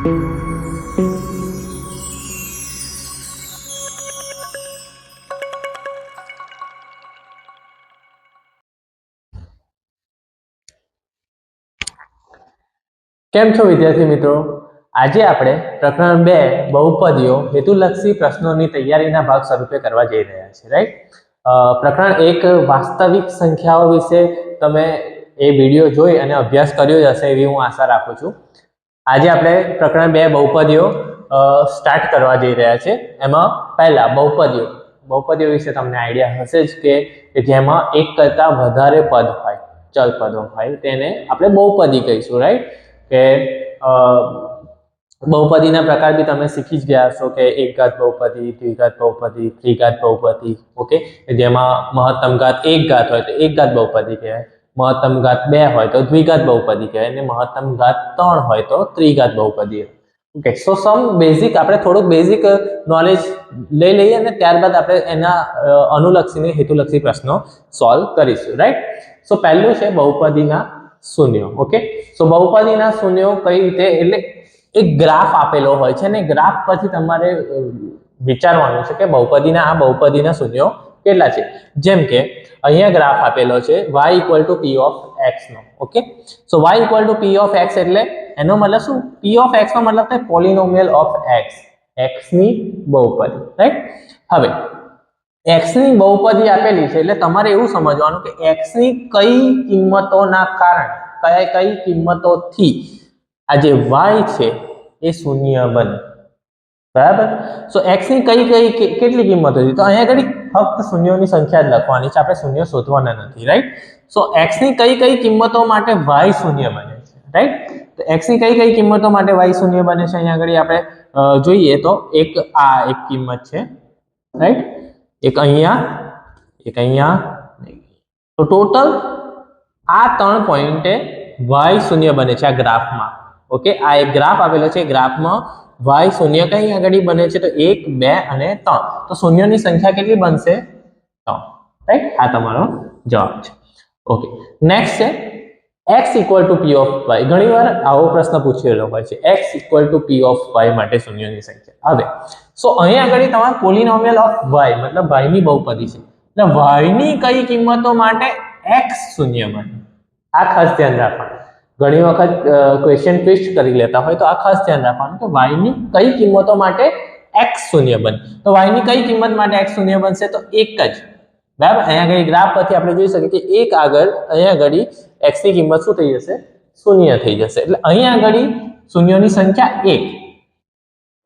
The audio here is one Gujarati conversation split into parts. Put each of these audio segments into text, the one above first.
કેમ છો વિદ્યાર્થી મિત્રો? આજે આપણે પ્રકરણ 2 બહુપદીઓ હેતુલક્ષી પ્રશ્નોની તૈયારીના ભાગ સ્વરૂપે કરવા જઈ રહ્યા છીએ, રાઈટ? પ્રકરણ 1 વાસ્તવિક સંખ્યાઓ વિશે તમે એ વિડિયો જોઈ અને અભ્યાસ કર્યો જ હશે એવી હું આશા રાખું છું. આજે આપણે પ્રકરણ 2 બહુપદીઓ સ્ટાર્ટ કરવા જઈ રહ્યા છીએ. એમાં પહેલા બહુપદીઓ વિશે તમને આઈડિયા હશે જ કે જેમાં એક કરતાં વધારે પદ હોય, ચલ પદો હોય, તેને આપણે બહુપદી કહીશું, રાઈટ? કે બહુપદીના પ્રકાર બી તમે શીખી જ ગયા હશો કે એકઘાત બહુપદી, દ્વિઘાત બહુપદી, ત્રિઘાત બહુપદી. ઓકે, જેમાં મહત્તમ ઘાત એક ઘાત હોય તો એકઘાત બહુપદી કહેવાય, મહત્તમ ઘાત 2 હોય તો દ્વિઘાત બહુપદી કહેવાય અને મહત્તમ ઘાત 3 હોય તો ત્રિઘાત બહુપદી. ઓકે, સો સમ બેઝિક આપણે થોડુંક બેઝિક નોલેજ લઈ લઈએ અને ત્યારબાદ આપણે એના અનુલક્ષીને હેતુલક્ષી પ્રશ્નો સોલ્વ કરીશું, રાઈટ? સો પહેલું છે બહુપદીના શૂન્યો. ઓકે, સો બહુપદીના શૂન્યો કઈ રીતે, એટલે એક ગ્રાફ આપેલો હોય છે અને ગ્રાફ પરથી તમારે વિચારવાનું છે કે આ બહુપદીના શૂન્યો કેટલા છે. જેમ કે અહીંયા ગ્રાફ આપેલો છે y = p of x નો. Okay, so y = p of x એટલે એનો મતલબ શું? p of x નો મતલબ થાય પોલિનોમિયલ ઓફ x, x ની બહુપદી, રાઈટ? હવે x ની બહુપદી આપેલી છે એટલે તમારે એવું સમજવાનું કે x ની કઈ કિંમતોના કારણે કઈ કિંમતોથી આ જે y છે એ શૂન્ય બને, બરાબર? સો x ની કેટલી કિંમતો છે તો અહીંયા આગળ ફક્ત શૂન્યોની સંખ્યા જ લખવાની છે, આપણે શૂન્ય શોધવાના નથી, રાઈટ? સો x ની કઈ કિંમતો માટે y શૂન્ય બને છે, રાઈટ? તો x ની કઈ કિંમતો માટે y શૂન્ય બને છે અહીંયા આગળ આપણે જોઈએ તો એક કિંમત છે, રાઈટ? એક અહીંયા તો ટોટલ આ 3 પોઈન્ટે y શૂન્ય બને છે આ ગ્રાફમાં. ઓકે, આ એક ગ્રાફ આપેલો છે, ગ્રાફમાં y શૂન્ય કઈ આગળ બને છે તો 1, 2 અને 3. તો શૂન્યોની સંખ્યા કેટલી બનશે? 3, રાઈટ? આ તમારો જવાબ છે. ઓકે, નેક્સ્ટ છે x = p of y. ઘણીવાર આવો પ્રશ્ન પૂછેલો હોય છે, x = p of y માટે શૂન્યોની સંખ્યા. હવે સો અહીંયા આગળ તમારે પોલિનોમિયલ ઓફ y મતલબ y ની બહુપદી છે, એટલે y ની કઈ કિંમતો માટે x શૂન્ય બને, આ ખાસ ધ્યાન રાખવાનું. ઘણી વખત ક્વેશ્ચન ટ્વિસ્ટ કરી લેતા હોય તો આ ખાસ ધ્યાન રાખવાનું કે y ની કઈ કિંમતો માટે x શૂન્ય બને. તો y ની કઈ કિંમત માટે x શૂન્ય બનશે તો 1 જ, બરાબર? અહીંયા આગળ ગ્રાફ પરથી આપણે જોઈ શકીએ કે 1 આગળ અહીંયા આગળ x ની કિંમત શું થઈ જશે? શૂન્ય થઈ જશે. એટલે અહીંયા આગળ શૂન્યોની સંખ્યા 1.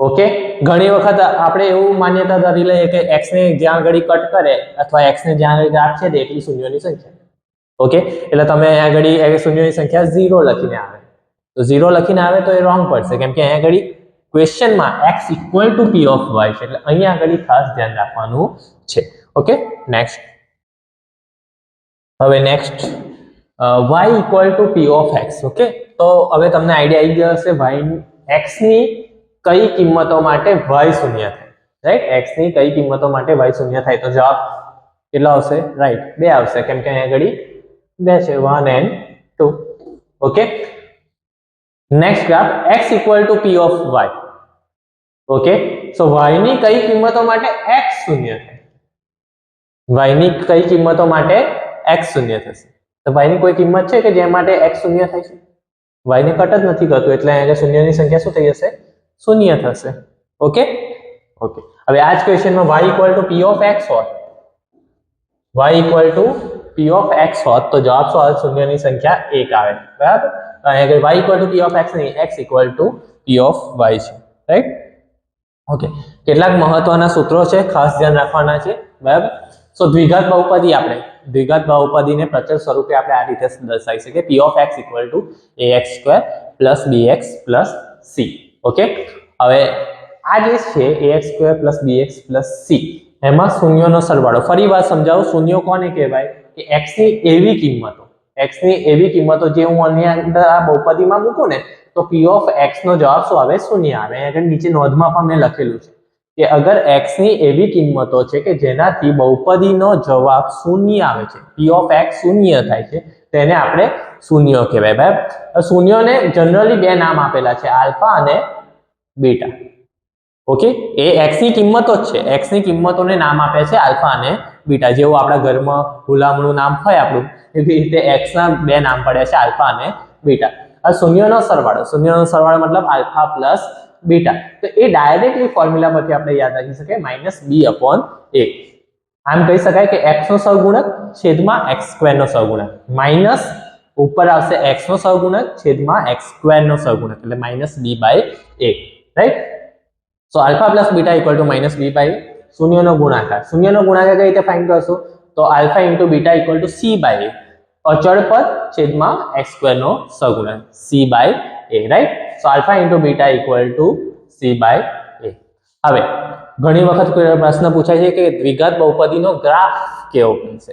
ઓકે, ઘણી વખત આપણે એવું માન્યતા ધરી લઈએ કે x ને જ્યાં આગળ કટ કરે અથવા x ને જ્યાં આગળ ગ્રાફ છે એટલી શૂન્યોની સંખ્યા. ઓકે, એટલે તમે અહીંયા આગળ શૂન્યોની સંખ્યા 0 લખીને આવે તો 0 લખીને આવે તો એ રોંગ પડશે, કેમ કે અહીંયા આગળ ક્વેશ્ચનમાં x = p of y છે, એટલે અહીંયા આગળ ખાસ ધ્યાન રાખવાનું છે. Okay, next. હવે next y = p of x. Okay, તો હવે તમને આઈડિયા આવી ગયો હશે x ની કઈ કિંમતો માટે y શૂન્ય થાય, રાઈટ? x ની કઈ કિંમતો માટે y શૂન્ય થાય તો જવાબ કેટલો આવશે? રાઈટ, 2 આવશે, કેમ કે અહીંયા આગળ 2 છે, 1 and 2. Okay, next graph x = p of y. Okay, so y ની કઈ કિંમતો માટે x શૂન્ય થાય? y ની કઈ કિંમતો માટે x શૂન્ય થશે? તો y ની કોઈ કિંમત છે કે જે માટે x શૂન્ય થાય છે? y ને કટ જ નથી કરતું, એટલે અહીંયા શૂન્યની સંખ્યા શું થઈ જશે? શૂન્ય થશે. Okay, okay. હવે આ જ ક્વેશ્ચનમાં y = p of x હોત, તો જવાબ શું આવે? શૂન્યની સંખ્યા 1 આવે, બરાબર? અહીંયા y = p of x નહીં, x = p of y છે, રાઈટ? ઓકે, કેટલાક મહત્વના સૂત્રો છે, ખાસ ધ્યાન રાખવાના છે, બરાબર? સો દ્વિઘાત બહુપદીને પ્રચલ સ્વરૂપે આપણે આ રીતે દર્શાવી શકીએ, p of x = ax² + bx + c. Okay, હવે આ જે છે ax² + bx + c, એમાં શૂન્યોનો સરવાળો. ફરી વાર સમજાવું, શૂન્યો કોને કહેવાય? કે x ની એવી કિંમતો જે હું અહીંયા આ બહુપદીમાં મૂકું ને તો p of x નો જવાબ શું આવે? શૂન્ય આવે. અહીંયા નીચે નોંધમાં પણ મેં લખેલું છે કે અગર x ની એવી કિંમતો છે કે જેનાથી બહુપદીનો જવાબ શૂન્ય આવે છે, p of x શૂન્ય થાય છે, તેને આપણે શૂન્યો કહેવાય, બરાબર? શૂન્યોને જનરલી 2 નામ આપેલા છે, આલ્ફા અને બીટા. ઓકે, એ x ની કિંમતો જ છે. x ની કિંમતોને નામ આપે છે આલ્ફા અને બીટા. જેવું આપણા ઘરમાં ગુલામનું નામ હોય આપણું, એવી રીતે x ના બે નામ પડ્યા છે આલ્ફા અને બીટા. આ શૂન્યનો સરવાળો મતલબ આલ્ફા પ્લસ બીટા. તો એ ડાયરેક્ટલી ફોર્મ્યુલા પરથી આપણે યાદ રાખી શકીએ -b/a. આમ કહી શકાય કે x નો સહગુણક છેદમાં x² નો સહગુણક માઇનસ ઉપર આવશે x નો સહગુણક છેદમાં x² નો સહગુણક એટલે -b/a. Right? So alpha plus beta equal to -b/a. શૂન્યનો ગુણાકાર કઈ રીતે ફાઇન્ડ કરશું? તો alpha into beta equal to c/a. અચળ પદ છેદમાં x² નો સહગુણક c/a. Right? So alpha into beta equal to c/a. હવે ઘણી વખત પ્રશ્ન પૂછાય છે કે દ્વિઘાત બહુપદીનો ગ્રાફ કેવો બનશે?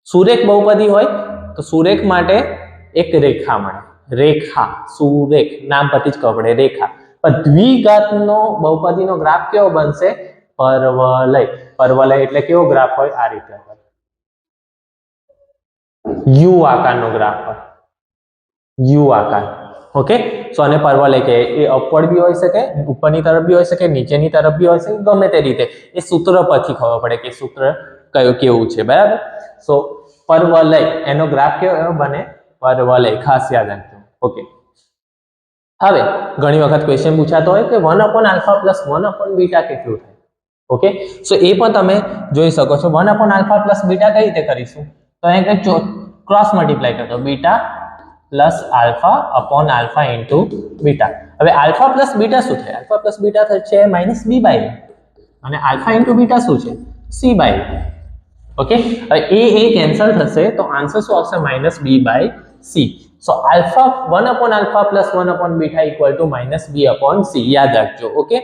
સુરેખ બહુપદી હોય તો સુરેખ માટે એક રેખા મળે. રેખા, સુરેખ નામ પરથી જ ખબર પડે, રેખા. પણ દ્વિઘાતનો બહુપદીનો ગ્રાફ કેવો બનશે? પરવલય. પરવલય એટલે કેવો ગ્રાફ હોય? આ રીતે હોય, યુ આકારનો ગ્રાફ હોય, યુ આકાર. ઓકે, સો આને પરવલય કહે. એ અપવર્ડ બી હોઈ શકે, ઉપરની તરફ બી હોઈ શકે, નીચેની તરફ બી હોઈ શકે, ગમે તે રીતે. એ સૂત્ર પરથી ખબર પડે કે સૂત્ર કેવું છે. બરાબર? સો પરવલય એનો ગ્રાફ કેવો બને? પરવલય. ખાસ યાદ રાખજો. ઓકે, હવે ઘણી વખત ક્વેશ્ચન પૂછાતો હોય કે 1/α પ્લસ 1/β કેટલું થાય? ઓકે, સો એ પણ તમે જોઈ શકો છો. 1/α પ્લસ બીટા કઈ રીતે કરીશું? તો અહીંયા ક્રોસ મલ્ટીપ્લાય કરતો beta plus alpha upon alpha into beta. હવે આલ્ફા પ્લસ બીટા શું થાય? આલ્ફા પ્લસ બીટા છે -b/a અને આલ્ફા ઇન્ટુ બીટા શું છે? c/a. ઓકે, હવે એ કેન્સલ થશે તો આન્સર શું આવશે? -b/c. So alpha 1/α plus 1/β equal to -b/c. યાદ રાખજો. ઓકે,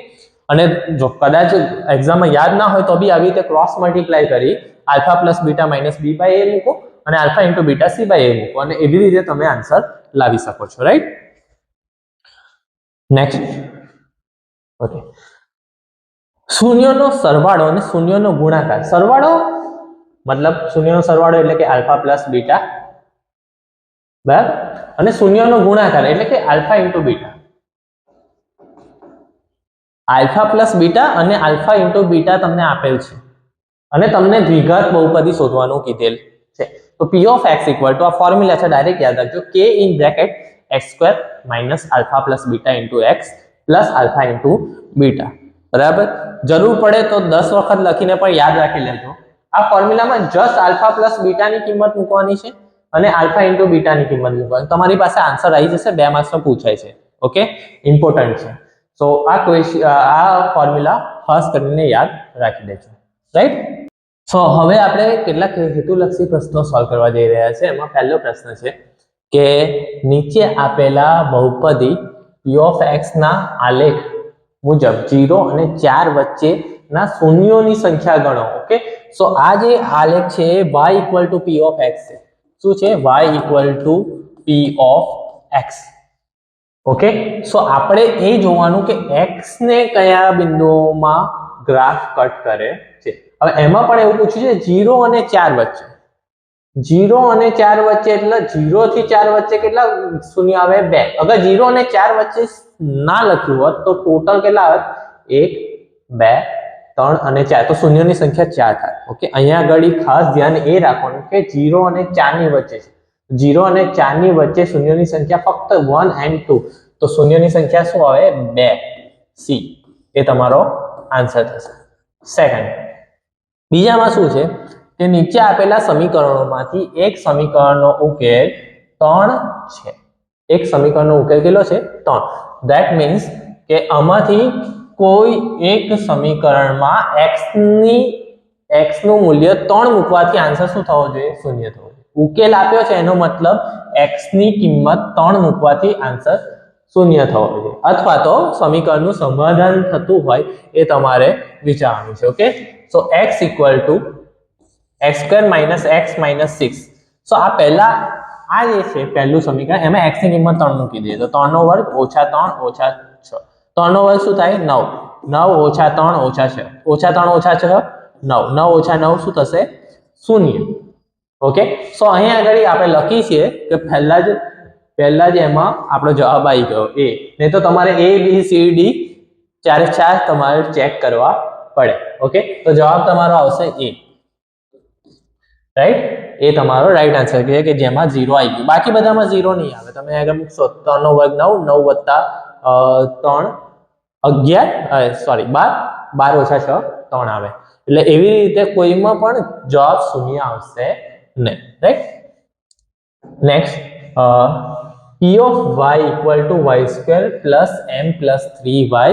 અને જો કદાચ એક્ઝામમાં યાદ ના હોય તો બી આવી રીતે ક્રોસ મલ્ટીપ્લાય કરી આલ્ફા પ્લસ બીટા -b/a મૂકો અને આલ્ફા ઇન્ટુ બીટા c/a મૂકો અને એવી રીતે તમે આન્સર લાવી શકો છો. રાઈટ? નેક્સ્ટ. ઓકે, શૂન્યનો સરવાળો અને શૂન્યનો ગુણાકાર. સરવાળો મતલબ શૂન્યનો સરવાળો એટલે કે આલ્ફા પ્લસ બીટા, બરાબર, અને શૂન્યનો ગુણાકાર એટલે કે alpha into beta. Alpha plus beta અને આલ્ફા ઇન્ટુ બીટા તમને આપેલ છે અને તમને દ્વિઘાત બહુપદી શોધવાનું કીધેલ છે. તો p of x equal to આ ફોર્મ્યુલા છે, ડાયરેક્ટ યાદ રાખજો, k in bracket x² minus alpha plus beta into x plus alpha into beta. બરાબર? જરૂર પડે તો 10 વખત લખીને પણ યાદ રાખી લેજો. આ ફોર્મ્યુલામાં જસ્ટ આલ્ફા પ્લસ બીટાની કિંમત મૂકવાની છે અને આલ્ફા ઇન્ટુ બીટાની કિંમત મૂકવાની. તમારી પાસે આન્સર આવી જશે. 2 માર્ક્સનો પૂછાય છે. ઓકે, ઇમ્પોર્ટન્ટ છે. સો આ ફોર્મ્યુલા ખાસ કરીને યાદ રાખી દેજો. રાઈટ? સો હવે આપણે કેટલાક હેતુલક્ષી પ્રશ્નો સોલ્વ કરવા જઈ રહ્યા છે. એમાં પહેલો પ્રશ્ન છે કે નીચે આપેલા બહુપદી p ઓફ x ના આલેખ મુજબ 0 અને 4 વચ્ચેના શૂન્યોની સંખ્યા ગણો. ઓકે, સો આ જે આલેખ છે y equal to p of x છે. શું છે? y equal to p of x. Okay, so આપણે એ જોવાનું કે x ને કયા બિંદુઓમાં ગ્રાફ કટ કરે છે. હવે એમાં પણ એવું પૂછ્યું છે 0 અને 4 વચ્ચે. 0 અને 4 વચ્ચે એટલે 0 થી 4 વચ્ચે કેટલા શૂન્ય આવે? 2. અગર 0 અને 4 વચ્ચે ના લખ્યું હોત તો ટોટલ કેટલા આવત? 1 2 3 અને 4. તો શૂન્યની સંખ્યા 4 થાય. ઓકે, અહીંયા આગળ ખાસ ધ્યાન એ રાખવાનું કે 0 અને 4 ની વચ્ચે છે. 0 અને 4 ની વચ્ચે શૂન્યની સંખ્યા ફક્ત 1 and 2. તો શૂન્યની સંખ્યા શું આવે? 2. c. એ તમારો આન્સર થશે. સેકન્ડ, બીજામાં શું છે કે નીચે આપેલા સમીકરણોમાંથી એક સમીકરણનો ઉકેલ 3 છે. એક સમીકરણનો ઉકેલ કેટલો છે? 3. ધેટ મીન્સ કે આમાંથી કોઈ એક સમીકરણમાં x નું મૂલ્ય 3 મૂકવાથી આન્સર શું થવો જોઈએ? 0 થવો જોઈએ. ઉકેલ આપ્યો છે એનો મતલબ x ની કિંમત 3 મૂકવાથી આન્સર 0 થવો જોઈએ. અથવા તો સમીકરણનું સમાધાન થતું હોય એ તમારે વિચારવાનું છે. Okay, so x equal to x² minus x minus 6. સો આ પહેલા આ જે છે પહેલું સમીકરણ, એમાં x ની કિંમત 3 મૂકી દઈએ તો 3 નો વર્ગ ઓછા 3 ઓછા 6. 3 નો વર્ગ શું થાય? 9. 9 ઓછા 3 ઓછા 6. ઓછા 3 ઓછા 6 9. 9 ઓછા 9 શું થશે? 0. ઓકે, સો અહીંયા આગળ આપણે લખી છીએ કે પહેલા જ એમાં આપણો જવાબ આવી ગયો a. નહીં તો તમારે a b c d ચારે ચાર તમારે ચેક કરવા પડે. ઓકે, તો જવાબ તમારો આવશે એ, રાઈટ. એ તમારો રાઈટ આન્સર કે જેમાં 0 આવી ગયું. બાકી બધામાં 0 નહીં આવે. તમે આગળ મૂકશો 3 નો વર્ગ 9, 9 વત્તા 3 11, સોરી 12, 12 ઓછા 6 3 આવે. એટલે એવી રીતે કોઈમાં પણ જવાબ શૂન્ય આવશે નહીં, right. Next, p of y equal to y square plus m plus 3y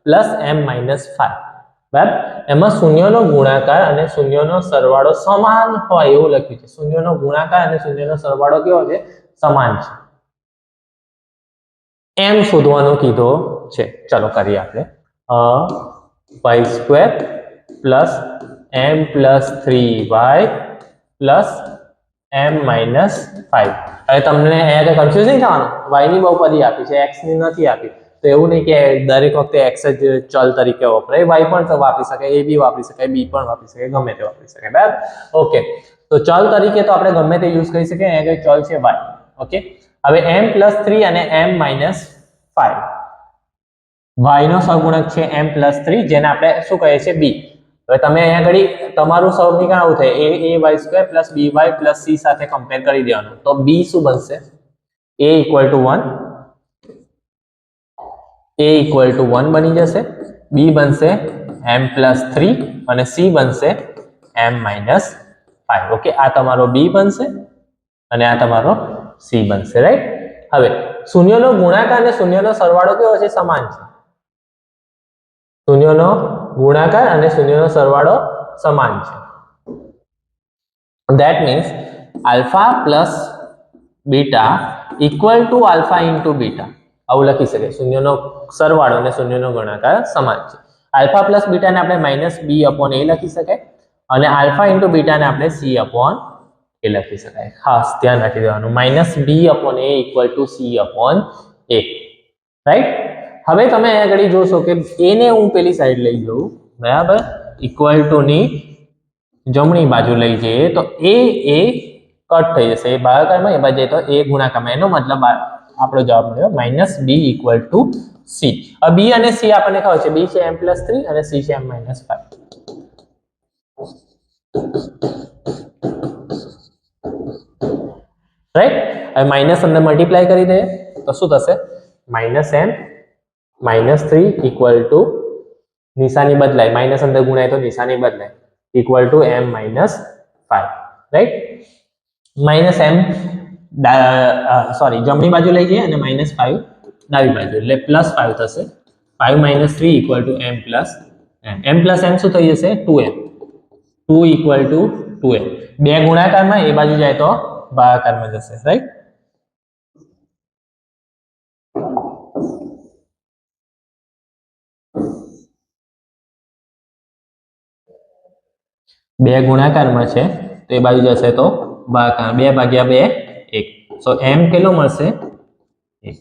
plus m minus 5. બરાબર, એમાં શૂન્યનો ગુણાકાર અને શૂન્યનો સરવાળો સમાન હોય એવું લખ્યું છે. શૂન્યનો ગુણાકાર અને શૂન્યનો સરવાળો કેવો છે? સમાન છે. m શોધવાનું કીધો છે. ચલો કરીએ આપણે. y square plus m plus 3y plus m minus 5. હવે તમને અહીંયા કન્ફ્યુઝ નહીં થવાનું. y ની બહુપદી આપી છે, x ની નથી આપી. તો એવું નહીં કે દરેક વખતે x જ ચલ તરીકે વપરાય. y પણ વાપરી શકાય, a બી વાપરી શકાય, b પણ વાપરી શકાય, ગમે તે વાપરી શકાય. બરાબર, ઓકે. તો ચલ તરીકે તો આપણે ગમે તે યુઝ કરી શકીએ. અહીંયા ચલ છે y. ઓકે, હવે m plus 3 અને m minus 5. y નો સહગુણક છે m plus 3, જેને આપણે શું કહીએ છીએ? b. હવે તમે અહીંયા ઘડી તમારું સમીકરણ આવું થાય, a y square plus by plus c સાથે કમ્પેર કરી દેવાનું. તો b શું બનશે? a equal to 1, a equal to 1 બની જશે. b બનશે m plus 3 અને c બનશે m minus 5. ઓકે, આ તમારો b બનશે અને આ તમારો c બનશે, રાઈટ. હવે શૂન્યનો ગુણાકાર અને શૂન્યનો સરવાળો કેવો છે? સમાન છે. શૂન્યનો ગુણાકાર અને શૂન્યનો સરવાળો સમાન છે. That means alpha plus beta equal to alpha into beta. આવું લખી શકે. શૂન્યનો સરવાળો અને શૂન્યનો ગુણાકાર સમાન છે. આલ્ફા પ્લસ બીટા ને આપણે માઇનસ b upon a લખી શકાય અને આલ્ફા ઇન્ટુ બીટા ને આપણે c upon a લખી શકાય. ખાસ ધ્યાન રાખી દેવાનું. Minus b upon a equal to c upon a, right. હવે તમે અહીંયા આગળ જોશો કે a ને હું પેલી સાઈડ લઈ જાઉં, બરાબર, ઇક્વલ ટુ ની જમણી બાજુ લઈ જઈએ તો a કટ થઈ જશે. એ ભાગાકારમાં, એ બાજુ તો a ગુણાકારમાં. એનો મતલબ આપણો જવાબ મળ્યો minus b equal to c. હવે b અને c આપણને ખબર છે. b છે m plus 3 અને c છે m minus 5. રાઈટ. હવે માઇનસ અંદર મલ્ટીપ્લાય કરી દઈએ તો શું થશે? Minus m minus 3 equal to નિશાની બદલાય, માઇનસ અંદર ગુણાય તો નિશાની બદલાય, equal to m minus 5, right. Minus m જમણી બાજુ લઈ જઈએ અને માઇનસ 5 ડાબી બાજુ, એટલે પ્લસ 5 થશે. 5 minus 3 equal to m plus m. m plus m શું થઈ જશે? 2m. 2 equal to 2m. બે ગુણાકારમાં એ બાજુ જાય તો ભાગાકારમાં જશે, રાઈટ. બે ગુણાકારમાં છે તો એ બાજુ જશે તો ભાગાકાર. 2 ભાગ્યા 2 1. સો m કેટલો મળશે? 1.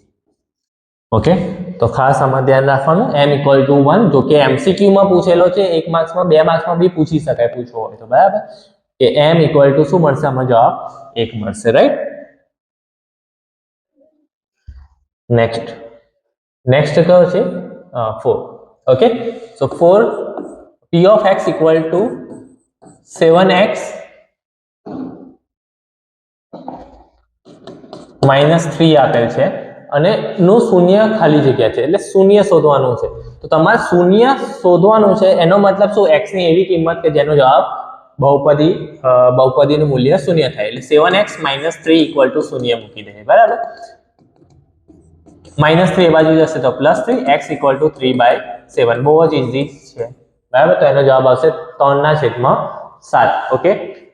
ઓકે, તો ખાસ આમાં ધ્યાન રાખવાનું. m equal to 1, જો કે MCQ માં પૂછેલો છે, 1 માર્ક્સમાં 2 માર્ક્સમાં બી પૂછી શકાય, પૂછવો હોય તો, બરાબર. કે m equal to શું મળશે? આમાં જવાબ 1 મળશે, રાઈટ. નેક્સ્ટ કયો છે? 4. Okay, so 4 p of x equal to 7x minus 3 આપેલ છે અને નું શૂન્ય ખાલી જગ્યા છે, એટલે શૂન્ય શોધવાનું છે. તો તમારે શૂન્ય શોધવાનું છે, એનો મતલબ શું? x ની એવી કિંમત કે જેનો જવાબ બહુપદીનું મૂલ્ય શૂન્ય થાય. એટલે 7x minus 3 equal to શૂન્ય મૂકી દઈએ, બરાબર. માઇનસ 3 એ બાજુ જશે તો પ્લસ 3, x equal to 3/7. બહુ જ ઇઝી છે, બરાબર. તો એનો જવાબ આવશે 3/7. ઓકે,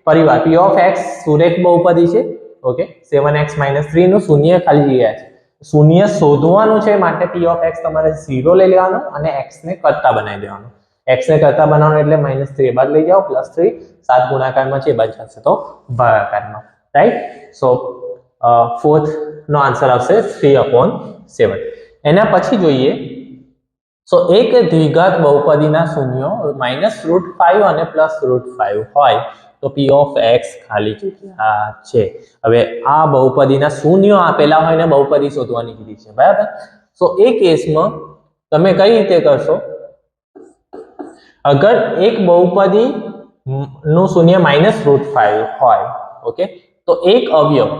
પરિવાર p of x સુરેખ બહુપદી છે. ઓકે, 7x minus 3 નું શૂન્ય ખાલી જગ્યા છે. શૂન્ય શોધવાનું છે, માટે p of x તમારે 0 લઈ લેવાનું અને x ને કરતા બનાવી દેવાનું. x ને કરતા બનાવવાનું એટલે માઇનસ 3 એ બાદ લઈ જાઓ, પ્લસ 3 7 ગુણાકારમાં છે, એ બાદ જશે તો ભાગાકારમાં, રાઈટ. સો ફોર્થ નો આન્સર આવશે 3/7. એના પછી જોઈએ, સો એક દ્વિઘાત બહુપદીના શૂન્યો -√5 અને +√5 હોય તો p of x ખાલી જગ્યા છે. હવે આ બહુપદીના શૂન્યો આપેલા હોય ને બહુપદી શોધવાની કીધી છે, બરાબર. સો એ કેસમાં તમે કઈ રીતે કરશો? અગર એક બહુપદી નું શૂન્ય -√5 હોય, ઓકે, તો એક અવયવ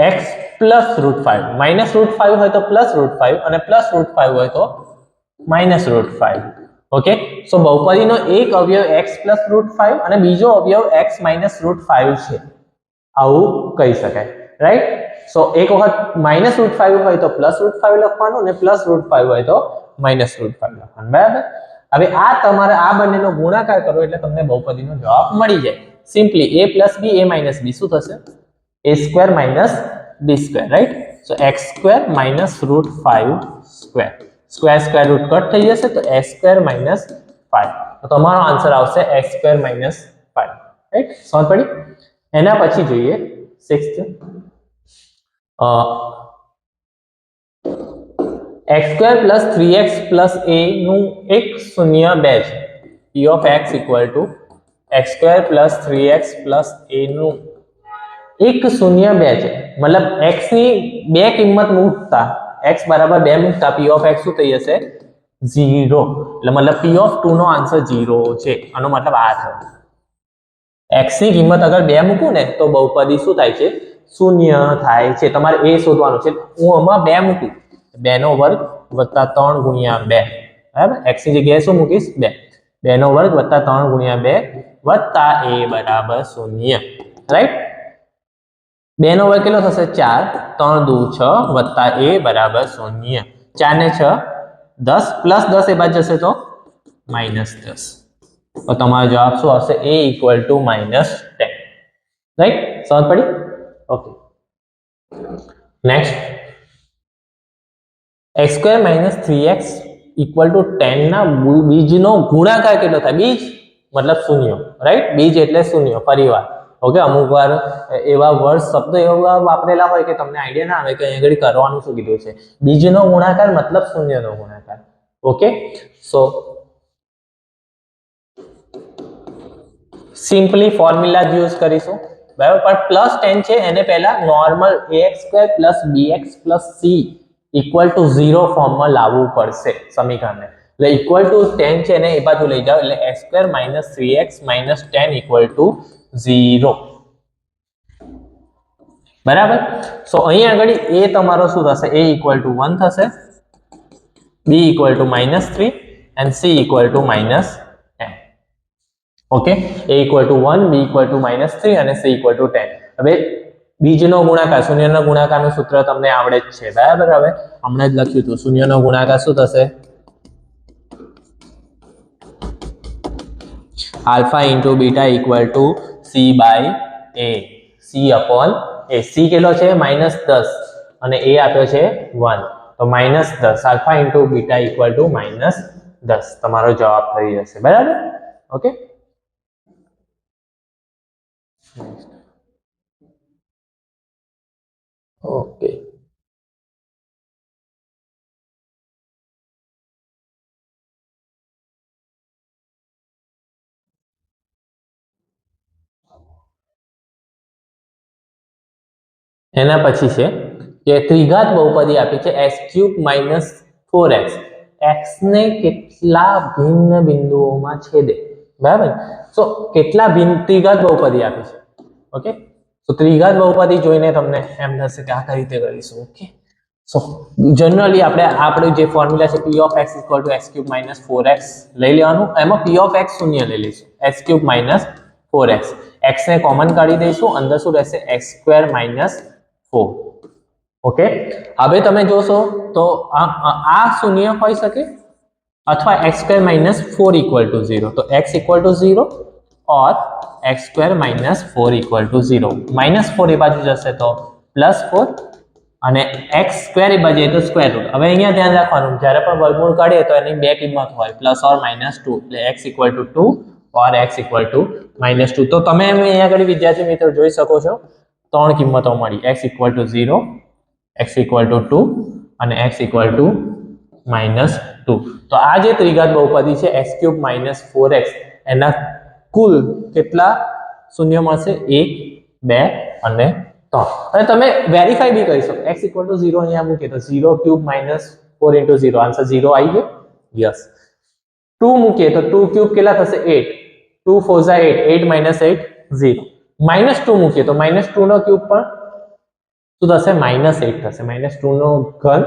x + √5, -√5 હોય તો +√5 અને +√5 હોય તો -√5. ઓકે, સો બહુપદીનો એક અવયવ x + √5 અને બીજો અવયવ x -√5 છે, આવું કહી શકાય, રાઈટ? સો એક વખત -√5 હોય તો +√5 લખવાનું અને +√5 હોય તો -√5 લખવાનું, બરાબર? હવે આ તમારે આ બંનેનો ગુણાકાર કરો એટલે તમને બહુપદીનો જવાબ મળી જાય. Simply a + b, a - b શું થશે? a² - b², right? So x² - √5², square root cut થઈ જશે તો a² - 5, તો તમારો આન્સર આવશે x² - 5, રાઈટ? સમજ પડી? એના પછી જોઈએ 6th, x² + 3x + a નું એક શૂન્ય 2 છે. p of x = x² + 3x + a નું એક શૂન્ય 2 છે, મતલબ x ની બે કિંમત મૂકતા, x બરાબર 2 મૂકતા p of x શું થઈ જશે? 0. એટલે મતલબ p of 2 નો આન્સર 0 છે. આનો મતલબ આ થયો. x ની કિંમત અગર 2 મૂકું ને તો બહુપદી શું થાય છે? શૂન્ય થાય છે. તમારે એ શોધવાનું છે. હું આમાં 2 મૂકું, 2 નો વર્ગ વત્તા 3 ગુણ્યા 2, બરાબર? x ની જગ્યાએ શું મૂકીશ? 2. 2 નો વર્ગ વત્તા 3 ગુણ્યા 2 વત્તા a બરાબર 0, રાઈટ? 2 નો વર્ગ કેટલો થશે? 4. 3 દુ 6 વત્તા a બરાબર 0. 4 ને 6 10 પ્લસ 10 એ બાદ જશે તો -10. તો તમારો જવાબ શું આવશે? a = -10, right? સમજ પડી? ઓકે, નેક્સ્ટ, x² - 3x = 10 ના બીજનો ગુણાકાર કેટલો થાય? બીજ મતલબ શૂન્ય, રાઈટ? બીજ એટલે શૂન્ય, પરિવાર. ઓકે, અમુક વાર એવા વર્ડ શબ્દ એવા વાપરેલા હોય કે તમને આઈડિયા ના આવે કે અહીં આગળ કરવાનું શું કીધું છે. બીજનો ગુણાકાર મતલબ શૂન્યનો ગુણાકાર. ઓકે, સો સિમ્પલી ફોર્મ્યુલા જ યુઝ કરીશું, બરાબર? પણ +10 છે એને પહેલા નોર્મલ ax² + bx + c = 0 ફોર્મમાં લાવવું પડશે સમીકરણને. એટલે =10 છે એને એ બાજુ લઈ જાઓ એટલે x² - 3x - 10 = 0, બરાબર? સો અહીં આગળ a તમારો શું થશે? a = 1 થશે, b = -3 and c = -10. Okay, a = 1, b = -3 અને c = 10. હવે બીજનો ગુણાકાર, શૂન્યનો ગુણાકારનું સૂત્ર તમને આવડે જ છે, બરાબર? હવે હમણાં જ લખ્યું હતું. શૂન્યનો ગુણાકાર શું થશે? Alpha × beta = c/a, c/a. c કેટલો છે? -10 અને a આપ્યો છે 1, તો -10. Alpha × beta = -10. તમારો જવાબ થઈ જશે, બરાબર? ઓકે, ઓકે, એના પછી છે કે ત્રિઘાત બહુપદી આપી છે x³ - 4x. x ને કેટલા ભિન્ન બિંદુઓમાં છેદે, બરાબર? સો કેટલા ભિન્ન ત્રિઘાત બહુપદી આપી છે? ઓકે, તો ત્રિઘાત બહુપદી જોઈને તમને એમ થશે કે આ કઈ રીતે કરીશું. ઓકે, સો જનરલી આપણે જે ફોર્મ્યુલા છે p of x = x³ - 4x લઈ લેવાનું. એમાં p of x શૂન્ય લઈ લઈશું, x³ - 4x. x ને કોમન કાઢી દઈશું, અંદર શું રહેશે? x² - 4. ઓકે, હવે તમે જોશો તો આ શૂન્ય હોઈ શકે અથવા x² - 4 = 0. તો x = 0 और x² - 4 = 0. -4 એ બાજુ જશે તો +4 અને x² એ બાજુ તો સ્ક્વેર રૂટ. હવે અહીંયા ધ્યાન રાખવાનું, જ્યારે પણ વર્ગમૂળ કાઢીએ તો એની બે કિંમત હોય, + or -2. એટલે x = 2 or x = -2. તો તમે અહીંયા આગળ વિદ્યાર્થી મિત્રો જોઈ શકો છો, ત્રણ કિંમતો મળી. x = 0, x = 2 અને x = -2. તો આ જે ત્રિઘાત બહુપદી છે x³ - 4x, એના કુલ કેટલા શૂન્ય મળશે? 1, 2 અને 3. અને તમે વેરીફાઈ બી કરી શકો. x = 0 અહીંયા મૂકીએ તો 0³ - 4 into 0 આન્સર 0 આવી ગયો યસ 2 મૂકીએ તો 2 ક્યુબ કેટલા થશે 8 2 4 8 8 minus 8 0 -2 મૂકીએ તો -2 નો ક્યુબ પણ શું થશે -8 થશે -2 નો ઘન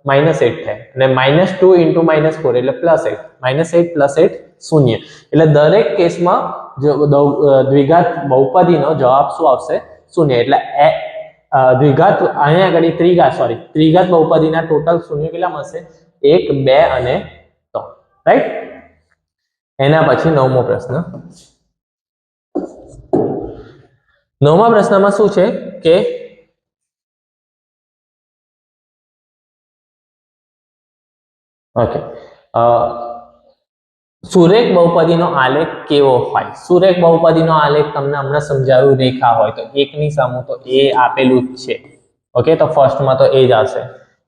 -8 થાય અને -2 into -4 એટલે +8 -8 + 8 શૂન્ય એટલે દરેક કેસમાં દ્વિઘાત બહુપદીનો જવાબ શું આવશે શૂન્ય એટલે દ્વિઘાત અહીંયા આગળ ત્રિઘાત બહુપદીના ટોટલ શૂન્ય કેટલા મળશે 1 2 અને 3 રાઈટ એના પછી નવમો પ્રશ્ન નવમા પ્રશ્નમાં શું છે કે ઓકે સુરેખ બહુપદીનો આલેખ કેવો હોય સુરેખ બહુપદીનો આલેખ તમને હમણાં સમજાવ્યું રેખા હોય તો એકની સામે તો એ આપેલું જ છે ઓકે તો ફર્સ્ટમાં તો એ જ આવશે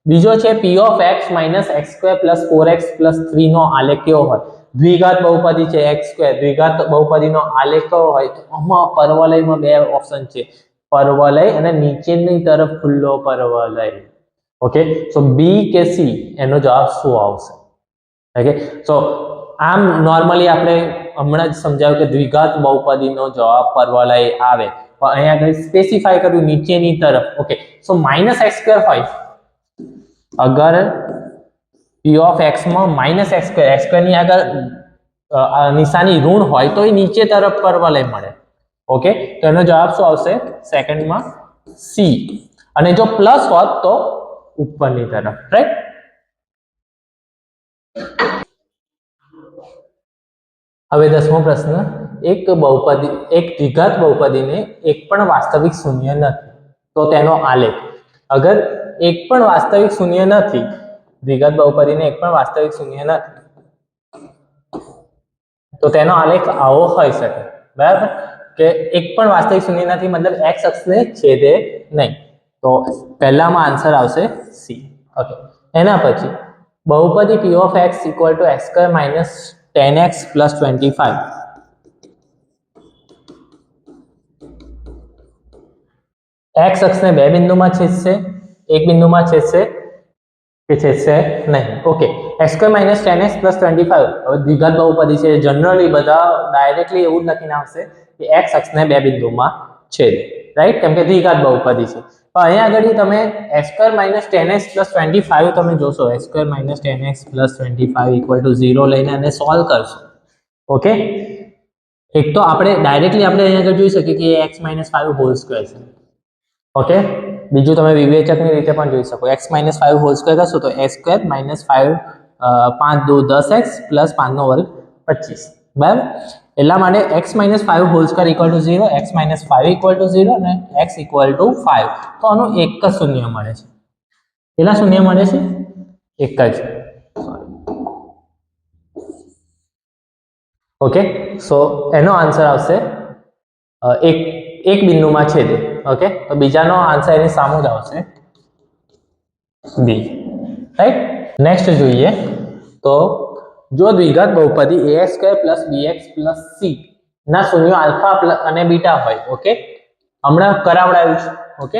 બીજો છે p of x - x² + 4x + 3 નો આલેખ કેવો હોય દ્વિઘાત બહુપદી છે x² દ્વિઘાત બહુપદીનો આલેખ કેવો હોય તો આમાં પરવલયમાં બે ઓપ્શન છે પરવલય અને નીચેની તરફ ખુલ્લો પરવલય ઓકે સો બી કે સી એનો જવાબ શું આવશે ઓકે સો આમ નોર્મલી આપણે હમણાં જ સમજાવ્યું કે દ્વિઘાત બહુપદીનો જવાબ પરવલય આવે પણ અહીંયા આગળ સ્પેસિફાઈ કર્યું નીચેની તરફ ઓકે સો -x² હોય અગર p of x માં -x² ની આગળ નિશાની ઋણ હોય તો એ નીચે તરફ પરવલય મળે ઓકે તો એનો જવાબ શું આવશે સેકન્ડમાં સી અને જો પ્લસ હોત તો ઉપરની તરફ રાઈટ હવે 10મો પ્રશ્ન એક દ્વિઘાત બહુપદીને એક પણ વાસ્તવિક શૂન્ય નથી તો તેનો આલેખ અગર એક પણ વાસ્તવિક શૂન્ય નથી દ્વિઘાત બહુપદીને એક પણ વાસ્તવિક શૂન્ય નથી તો તેનો આલેખ આવો હોઈ શકે બરાબર કે એક પણ વાસ્તવિક શૂન્ય નથી મતલબ x અક્ષને છેદે નહીં તો પહેલામાં આન્સર આવશે સી ઓકે એના પછી બહુપદી p of x = x² - 10x + 25 x અક્ષને બે બિંદુમાં છેદશે એક બિંદુમાં છેદશે કે છેદશે નહીં ઓકે x² - 10x + 25 હવે દ્વિઘાત બહુપદી છે જનરલી બધા ડાયરેક્ટલી એવું જ લખીને આવશે કે x અક્ષને બે બિંદુમાં છેદે રાઈટ કેમ કે દ્વિઘાત બહુપદી છે પણ અહીંયા આગળ તમે x² - 10x + 25 તમે જોશો x² - 10x + 25 = 0 લઈને અને સોલ્વ કરશો ઓકે એક તો આપણે ડાયરેક્ટલી આપણે અહીંયા આગળ જોઈ શકીએ કે x - 5 હોલ સ્ક્વેર છે ઓકે બીજું તમે વિવેચકની રીતે પણ જોઈ શકો x - 5 હોલ સ્ક્વેર કરશો તો x² - 5 5 2 10x + 5 નો વર્ગ 25 બરાબર એટલા માટે x - 5 હોલ સ્ક્વેર = 0 x - 5 = 0 અને x = 5 તો આનું એક જ શૂન્ય મળે છે કેટલા શૂન્ય મળે છે એક જ ઓકે સો એનો આન્સર આવશે એક બિંદુમાં છેદે ઓકે તો બીજાનો આન્સર એની સામે જ આવશે બી રાઈટ નેક્સ્ટ જોઈએ તો જો દ્વિઘાત બહુપદી ax² + bx + c ના શૂન્યો આલ્ફા અને બીટા હોય ઓકે હમણાં કરાવડાવ્યું છે ઓકે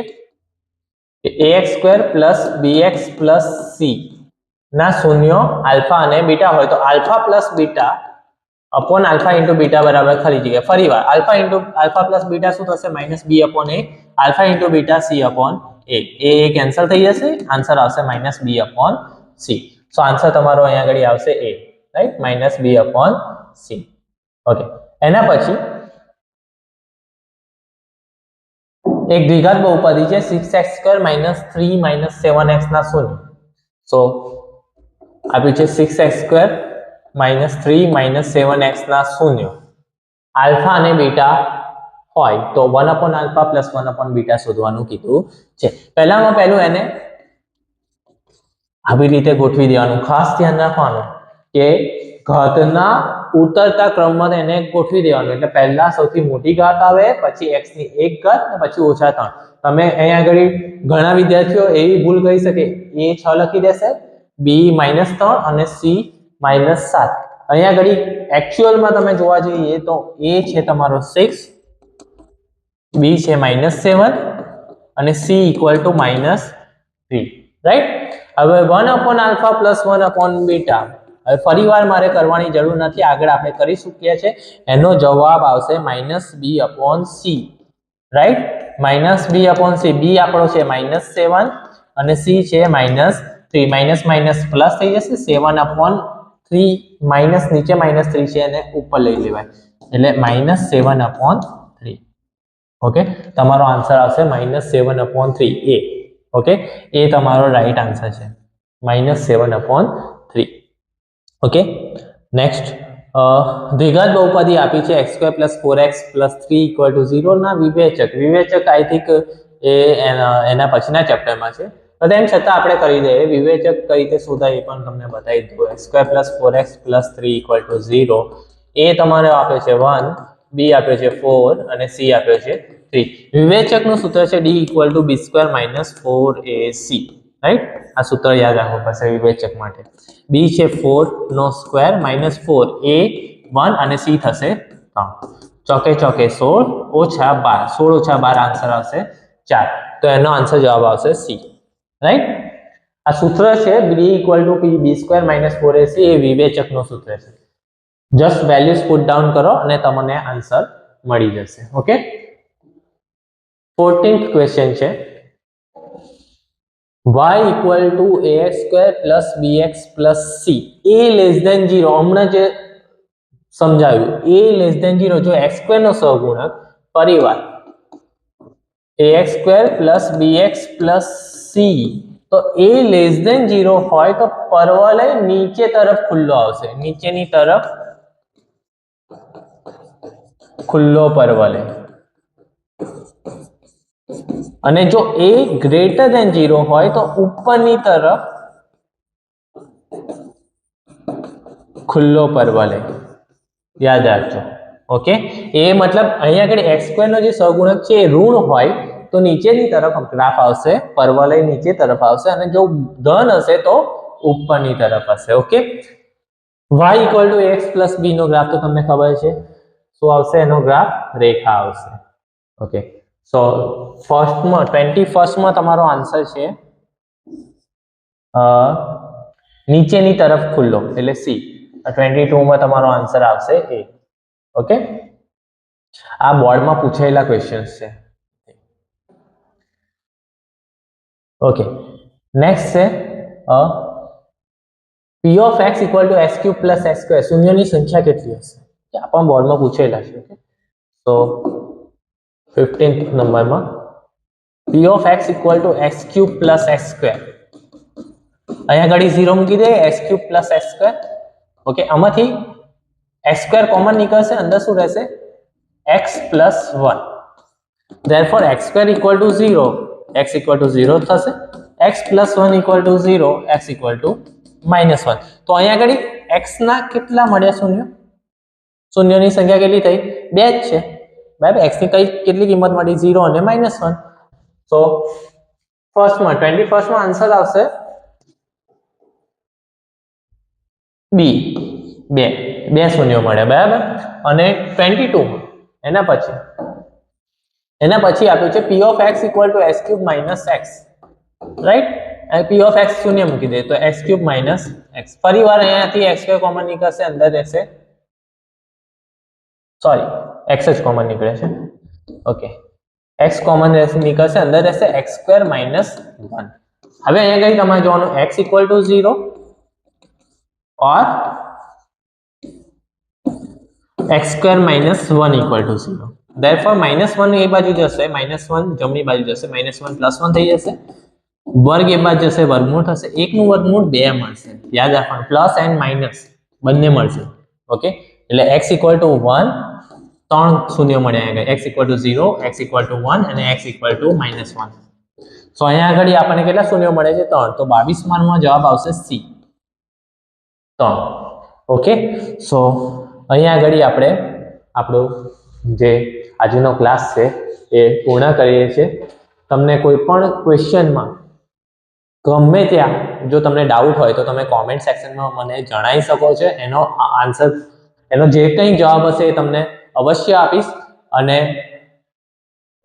ax² + bx + c ના શૂન્યો આલ્ફા અને બીટા હોય તો alpha + beta upon alpha into beta बराबर खाली जगह फरीवार alpha into alpha plus beta શું થશે -b/a alpha into beta c/a એ કેન્સલ થઈ જશે આન્સર આવશે -b/c સો આન્સર તમારો અહીંયા આગળ આવશે a રાઈટ -b/c ઓકે એના પછી એક દ્વિઘાત બહુપદી છે 6x² - 3 - 7x ના શૂન્ય સો આપ્યું છે 6x² -3 - 7x ના શૂન્ય આલ્ફા અને બીટા હોય તો 1/α + 1/β શોધવાનું કીધું છે પહેલામાં પહેલું એને આવી રીતે ગોઠવી દેવાનું ખાસ ધ્યાન રાખવાનું કે ઘાતના ઉતરતા ક્રમમાં એને ગોઠવી દેવાનું એટલે પહેલા સૌથી મોટી ઘાત આવે પછી x ની એક ઘાત અને પછી -3 તમે અહીંયા આગળ ઘણા વિદ્યાર્થીઓ એવી ભૂલ કરી શકે a 6 લખી દેશે b -3 અને c -7 અહીંયા ઘડી એક્ચ્યુઅલમાં તમે જોવા જઈએ તો a છે તમારો 6 b છે -7 અને c = -3 રાઈટ। હવે 1/α પ્લસ 1/β હવે ફરીવાર મારે કરવાની જરૂર નથી, આગળ આપણે કરી ચૂક્યા છે। એનો જવાબ આવશે -b/c, રાઈટ, -b/c। b આપણો છે -7 અને c છે -3, માઇનસ માઇનસ પ્લસ થઈ જશે, 7/3 માઇનસ નીચે -3 છે અને ઉપર લઈ લેવાય એટલે -7/3। ઓકે, તમારો આન્સર આવશે -7/3 a। ઓકે, એ તમારો રાઈટ આન્સર છે, -7/3। ઓકે, નેક્સ્ટ દ્વિઘાત બહુપદી આપી છે x² + 4x + 3 = 0 ના વિવેચક આઈ થિંક એ એના પછીના ચેપ્ટરમાં છે, તો તેમ છતાં આપણે કરી દઈએ। વિવેચક કઈ રીતે શોધાય એ પણ તમને બતાવી દઉં। x² + 4x + 3 = 0, એ તમારે આપ્યો છે 1, b આપ્યો છે 4 અને c આપ્યો છે 3। વિવેચકનું સૂત્ર છે d = b² - 4ac, રાઈટ। આ સૂત્ર યાદ રાખવું પડશે વિવેચક માટે। b છે 4 નો સ્ક્વેર -4 a 1 અને c થશે 3, ચોકે ચોકે 16 ઓછા 12, 16 ઓછા 12 આન્સર આવશે 4, તો એનો આન્સર જવાબ આવશે c, રાઈટ। આ સૂત્ર છે d = b² - 4ac, એ વિવેચકનું સૂત્ર છે। જસ્ટ વેલ્યુઝ પુટ ડાઉન કરો અને તમને આન્સર મળી જશે। ઓકે, 14th ક્વેશ્ચન છે y = ax² + bx + c, a <0। હમણાં જે સમજાવ્યું, a <0 જો x² નો સહગુણક પરિવાર ax² + bx + c, તો a <0 હોય તો પરવલય નીચે તરફ ખુલ્લો આવશે, નીચેની તરફ ખુલ્લો પરવલય, અને જો a < 0 હોય તો ઉપરની તરફ ખુલ્લો પરવલય, યાદ રાખજો। ઓકે, એ મતલબ અહીંયા આગળ x² નો જે સહગુણક છે એ ઋણ હોય તો નીચેની તરફ ગ્રાફ આવશે, પરવલય નીચે તરફ આવશે, અને જો ધન હશે તો ઉપરની તરફ હશે। ઓકે, y = ax + b નો ગ્રાફ તો તમને ખબર છે શું આવશે, એનો ગ્રાફ રેખા આવશે। ઓકે, સો ફર્સ્ટમાં 21st તમારો આન્સર છે નીચેની તરફ ખુલ્લો એટલે c, 22 તમારો આન્સર આવશે a। ઓકે, આ બોર્ડમાં પૂછાયેલા ક્વેશ્ચન્સ છે। ઓકે, નેક્સ્ટ છે p of x = x³ + x², શૂન્યની સંખ્યા કેટલી હશે, આ પણ બોર્ડમાં પૂછેલા છે। ઓકે, તો 15th નંબરમાં p of x = x³ + x², અહીંયા ઘડી 0 મૂકી દે, x³ + x²। ઓકે, આમાંથી x² કોમન નીકળશે, અંદર શું રહેશે x + 1, therefore x² = 0, x = 0 થશે, x + 1 = 0, x = -1। તો અહીંયા આગળ x ના કેટલા મળ્યા શૂન્ય, શૂન્યની સંખ્યા કેટલી થઈ, 2 જ છે, બરાબર। x ની કેટલી કિંમત મળી, 0 અને -1। તો ફર્સ્ટમાં 21st માં આન્સર આવશે b, 2 શૂન્યો મળ્યા, બરાબર। અને 22 એના પછી આપ્યું છે p of x = x³ - x, right. p of x શૂન્ય મૂકી દે તો x³ - x, ફરીવાર અહીંયાથી x² કોમન નીકળશે, અંદર રહેશે, સોરી x જ કોમન નીકળે છે। ઓકે, x કોમન નીકળશે, અંદર રહેશે x² - 1। હવે અહીંયા કઈ તમારે જોવાનું, x = 0 और x² - 1 = 0, therefore -1 એ બાજુ જશે, -1 જમણી બાજુ જશે, -1 + 1 થઈ જશે, વર્ગ એ બાજુ જશે, વર્ગમૂળ થશે, 1 નું વર્ગમૂળ 2 મળશે, યાદ રાખવાનું, પ્લસ એન્ડ માઇનસ બંને મળશે। ઓકે, એટલે x = 1, 3 શૂન્ય મળ્યા અહીંયા, x = 0, x = 1 અને x = -1। સો અહીંયા આગળ આપણને કેટલા શૂન્યો મળે છે, 3, તો 22 માં જવાબ આવશે c, 3। ઓકે, સો અહીંયા આગળ આપણે આપણો જે આજનો ક્લાસ છે એ પૂર્ણ કરીએ છીએ। તમને કોઈ પણ ક્વેશ્ચનમાં ગમે ત્યાં જો તમને ડાઉટ હોય તો તમે કોમેન્ટ સેક્શનમાં મને જણાવી શકો છો, એનો આન્સર, એનો જે કંઈ જવાબ હશે એ તમને અવશ્ય આપીશ। અને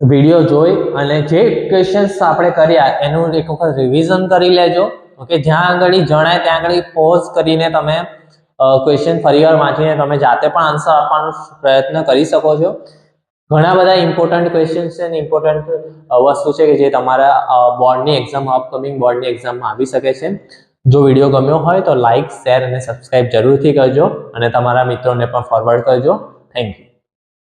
વિડીયો જોઈ અને જે ક્વેશ્ચન્સ આપણે કર્યા એનું એક વખત રિવિઝન કરી લેજો. ઓકે, જ્યાં આગળ જણાય ત્યાં આગળ પોઝ કરીને તમે ક્વેશ્ચન ફરીવાર વાંચીને તમે જાતે પણ આન્સર આપવાનો પ્રયત્ન કરી શકો છો. ઘણા બધા ઇમ્પોર્ટન્ટ ક્વેશ્ચન્સ છે અને ઇમ્પોર્ટન્ટ વસ્તુ છે કે જે તમારા બોર્ડની એક્ઝામ, અપકમિંગ બોર્ડની એક્ઝામમાં આવી શકે છે. જો વિડીયો ગમ્યો હોય તો લાઇક, શેર અને સબસ્ક્રાઇબ જરૂરથી કરજો અને તમારા મિત્રોને પણ ફોરવર્ડ કરજો. Thank you.